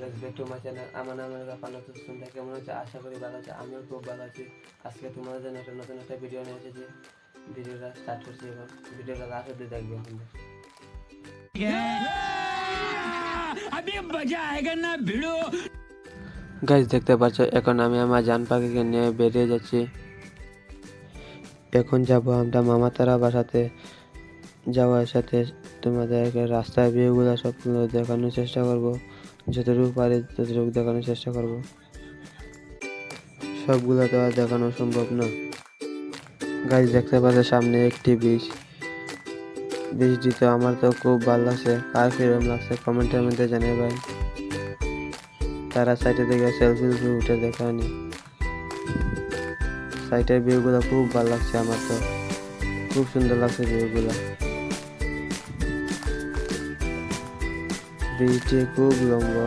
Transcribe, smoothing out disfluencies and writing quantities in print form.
Welcome back to my channel. আমার নাম হলো পানাত হোসেন। কেমন হচ্ছে? আশা করি ভালো আছে। আমিও খুব ভালো আছি। আজকে তোমাদের জন্য একটা নতুন একটা ভিডিও নিয়ে এসেছি। ভিডিওটা স্টার্ট করছি এখন। ভিডিওটা লাস্ট অবধি দেখবেন কিন্তু। अभी मजा आएगा ना भिड़ो। গাইস দেখতে পাচ্ছ এখন আমি আমার জান পাখিকে নিয়ে বেরিয়ে যাচ্ছি। এখন যাব আমরা মামাতারা বাসাতে। যাওয়ার সাথে তোমাদেরকে রাস্তার ভিউগুলো সবগুলো দেখানোর চেষ্টা করব। যতটুকু পারি ততটুকু দেখানোর চেষ্টা করব। সবগুলো তো আর দেখানো সম্ভব না। গাইস দেখতে পাচ্ছ সামনে একটি বীজ। বীজটি তো আমার তো খুব ভালো লাগছে। কার কিরকম লাগছে কমেন্টের মধ্যে জানিয়ে ভাই। তারা সাইডে থেকে সেলফি উঠে দেখানি। সাইটের ভিউগুলো খুব ভালো লাগছে আমার তো। খুব সুন্দর লাগছে ভিউগুলো। বীজটি খুব লম্বা।